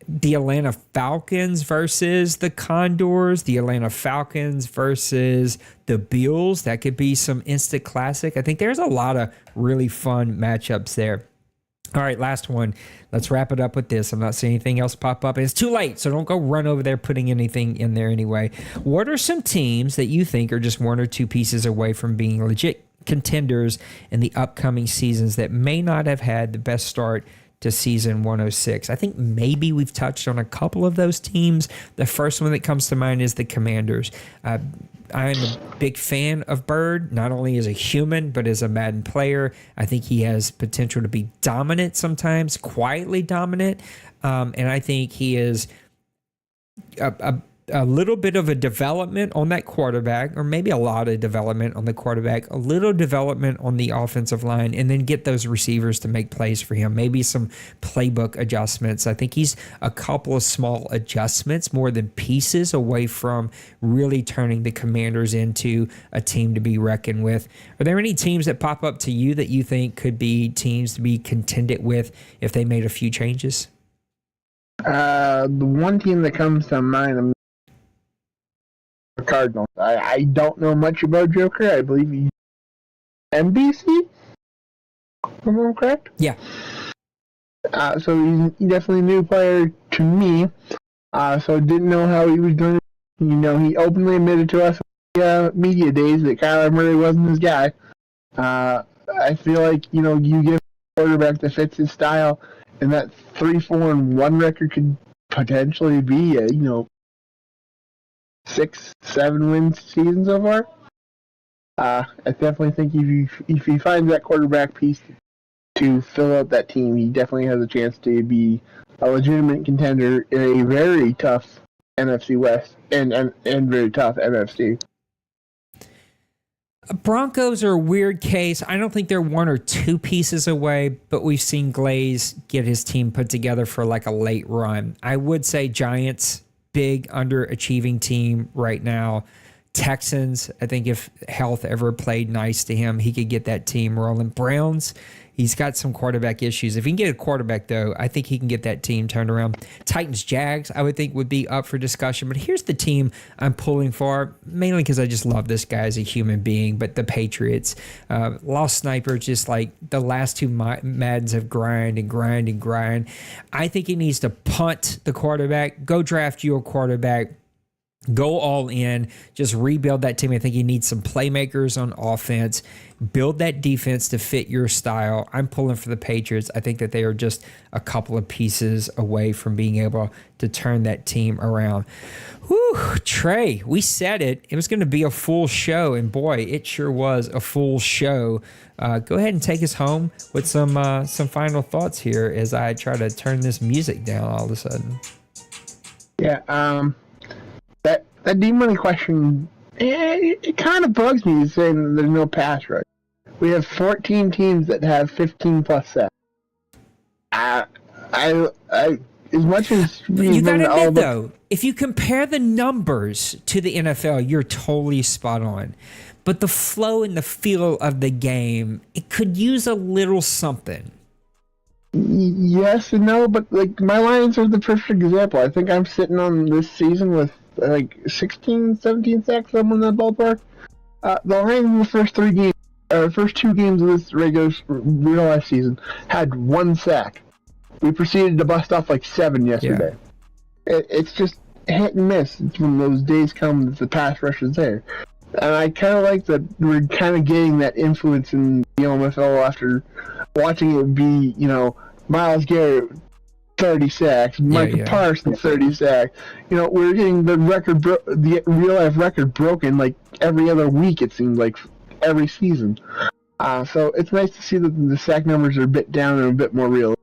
The Atlanta Falcons versus the Condors, the Atlanta Falcons versus the Bills. That could be some instant classic. I think there's a lot of really fun matchups there. All right, last one. Let's wrap it up with this. I'm not seeing anything else pop up. It's too late, so don't go run over there putting anything in there anyway. What are some teams that you think are just one or two pieces away from being legit contenders in the upcoming seasons that may not have had the best start to season 106? I think maybe we've touched on a couple of those teams. The first one that comes to mind is the Commanders. I'm a big fan of Bird, not only as a human, but as a Madden player. I think he has potential to be dominant sometimes, quietly dominant. And I think he is a little bit of a development on that quarterback, or maybe a lot of development on the quarterback, a little development on the offensive line, and then get those receivers to make plays for him. Maybe some playbook adjustments. I think he's a couple of small adjustments more than pieces away from really turning the Commanders into a team to be reckoned with. Are there any teams that pop up to you that you think could be teams to be contended with if they made a few changes? The one team that comes to mind, the Cardinals. I don't know much about Joker. I believe he's NBC. Am I correct? Yeah. So he's definitely a new player to me. So didn't know how he was doing. He openly admitted to us in the media days that Kyler Murray wasn't his guy. I feel like you give a quarterback that fits his style, and that 3-4-1 record could potentially be a 6-7 win season so far. I definitely think if he finds that quarterback piece to fill out that team, he definitely has a chance to be a legitimate contender in a very tough NFC West and very tough NFC. Broncos are a weird case. I don't think they're one or two pieces away, but we've seen Glaze get his team put together for like a late run. I would say Giants, big underachieving team right now. Texans, I think if health ever played nice to him, he could get that team rolling. Browns, he's got some quarterback issues. If he can get a quarterback, though, I think he can get that team turned around. Titans, Jags, I would think would be up for discussion. But here's the team I'm pulling for, mainly because I just love this guy as a human being. But the Patriots, Lost Sniper, just like the last two Maddens have grind. I think he needs to punt the quarterback, go draft you a quarterback, go all in, just rebuild that team. I think you need some playmakers on offense, build that defense to fit your style. I'm pulling for the Patriots. I think that they are just a couple of pieces away from being able to turn that team around. Whew, Trey, we said it. It was going to be a full show, and boy, it sure was a full show. Go ahead and take us home with some final thoughts here as I try to turn this music down all of a sudden. Yeah. That D-money question, it kind of bugs me saying there's no pass rush. We have 14 teams that have 15 plus sacks. I as much as you got to admit, though, if you compare the numbers to the NFL, you're totally spot on. But the flow and the feel of the game, it could use a little something. Yes and no, but like my Lions are the perfect example. I think I'm sitting on this season with like 16, 17 sacks, somewhere in that ballpark. The Lions in the first two games of this regular real life season had 1 sack. We proceeded to bust off like 7 yesterday. Yeah. It's just hit and miss. It's when those days come that the pass rush is there. And I kind of like that we're kind of getting that influence in the OMFL after watching it be, Myles Garrett 30 sacks, Michael Parsons 30 sacks. We're getting the real life record broken like every other week. It seems like every season. So it's nice to see that the sack numbers are a bit down and a bit more real.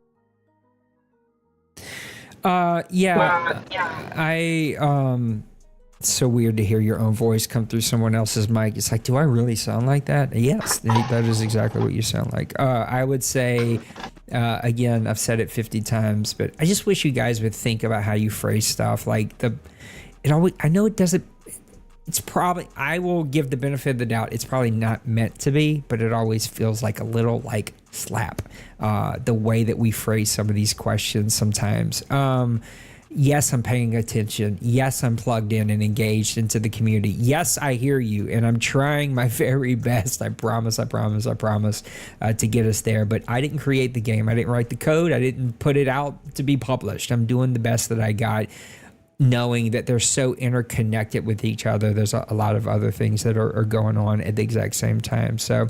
It's so weird to hear your own voice come through someone else's mic. It's like, do I really sound like that? Yes, that is exactly what you sound like. I would say, again, I've said it 50 times, but I just wish you guys would think about how you phrase stuff. Like I know it doesn't. It's probably, I will give the benefit of the doubt, it's probably not meant to be, but it always feels like a little like slap, the way that we phrase some of these questions sometimes. Yes, I'm paying attention. Yes, I'm plugged in and engaged into the community. Yes, I hear you, and I'm trying my very best. I promise to get us there. But I didn't create the game. I didn't write the code. I didn't put it out to be published. I'm doing the best that I got, knowing that they're so interconnected with each other. There's a lot of other things that are going on at the exact same time. So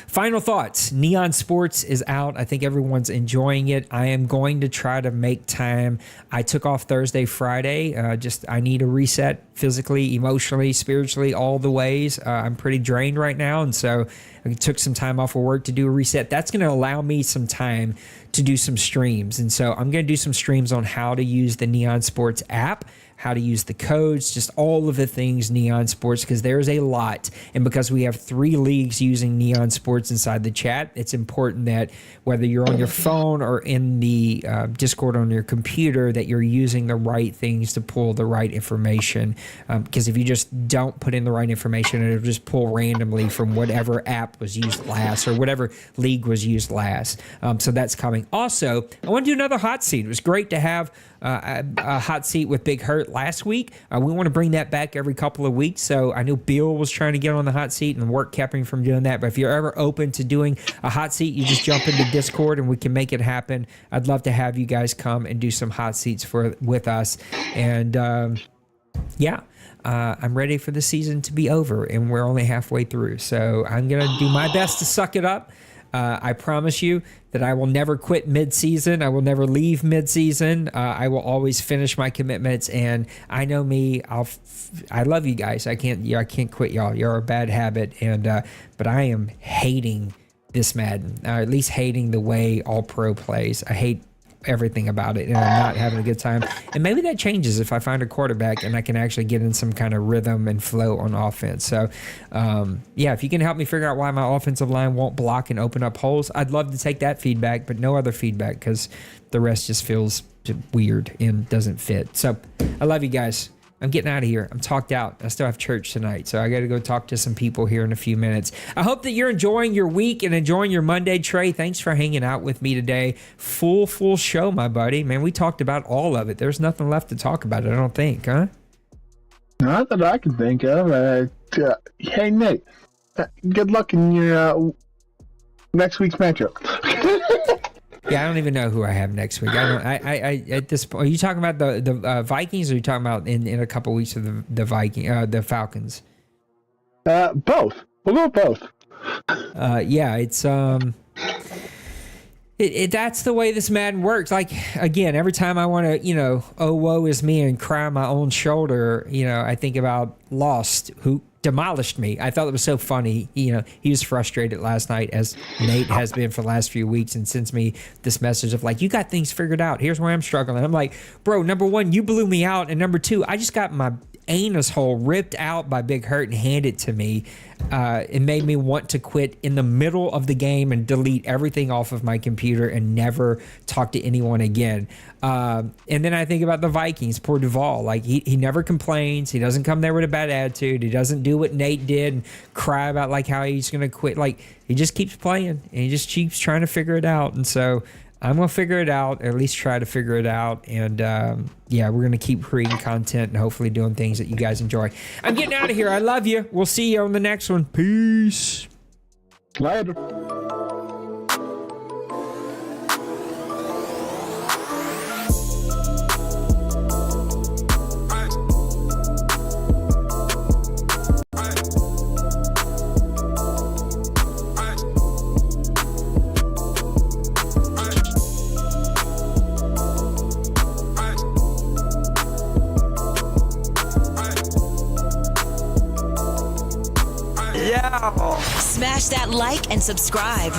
final thoughts. Neon Sports is out. I think everyone's enjoying it. I am going to try to make time. I took off Thursday, Friday. I need a reset physically, emotionally, spiritually, all the ways. I'm pretty drained right now. And so I took some time off of work to do a reset. That's going to allow me some time to do some streams. And so I'm going to do some streams on how to use the Neon Sports app, how to use the codes, just all of the things Neon Sports, because there's a lot. And because we have 3 leagues using Neon Sports inside the chat, it's important that whether you're on your phone or in the Discord on your computer, that you're using the right things to pull the right information. Because if you just don't put in the right information, it'll just pull randomly from whatever app was used last or whatever league was used last. So that's coming. Also, I want to do another hot seat. It was great to have a hot seat with Big Hurt last week. We want to bring that back every couple of weeks. So I know Bill was trying to get on the hot seat and work kept him from doing that. But if you're ever open to doing a hot seat, you just jump into Discord and we can make it happen. I'd love to have you guys come and do some hot seats with us. And I'm ready for the season to be over, and we're only halfway through. So I'm going to do my best to suck it up. I promise you that I will never quit mid-season. I will never leave mid-season. I will always finish my commitments, and I know me. I love you guys. I can't quit y'all. You're a bad habit, and but I am hating this Madden, or at least hating the way All Pro plays. I hate everything about it, and I'm not having a good time. And maybe that changes if I find a quarterback and I can actually get in some kind of rhythm and flow on offense. So if you can help me figure out why my offensive line won't block and open up holes, I'd love to take that feedback, but no other feedback, because the rest just feels weird and doesn't fit. So I love you guys. I'm getting out of here. I'm talked out. I still have church tonight, so I got to go talk to some people here in a few minutes. I hope that you're enjoying your week and enjoying your Monday. Trey, thanks for hanging out with me today. Full show, my buddy. Man, we talked about all of it. There's nothing left to talk about, I don't think, huh? Not that I can think of. Hey, Nate, good luck in your next week's matchup. Yeah, I don't even know who I have next week. I at this point, are you talking about the Vikings, or are you talking about in a couple weeks of the Falcons? Both. We'll go with both. It's that's the way this Madden works. Like, again, every time I want to, oh, woe is me, and cry on my own shoulder, I think about Lost, who demolished me. I thought it was so funny. He was frustrated last night, as Nate has been for the last few weeks, and sends me this message of like, you got things figured out. Here's where I'm struggling. I'm like, bro, number one, you blew me out. And number two, I just got my anus hole ripped out by Big Hurt and handed to me. It made me want to quit in the middle of the game and delete everything off of my computer and never talk to anyone again. And then I think about the Vikings, poor Duvall. Like, he never complains. He doesn't come there with a bad attitude. He doesn't do what Nate did and cry about like how he's going to quit. Like, he just keeps playing and he just keeps trying to figure it out. And so I'm going to figure it out, or at least try to figure it out. And we're going to keep creating content and hopefully doing things that you guys enjoy. I'm getting out of here. I love you. We'll see you on the next one. Peace. Later. Smash that like and subscribe.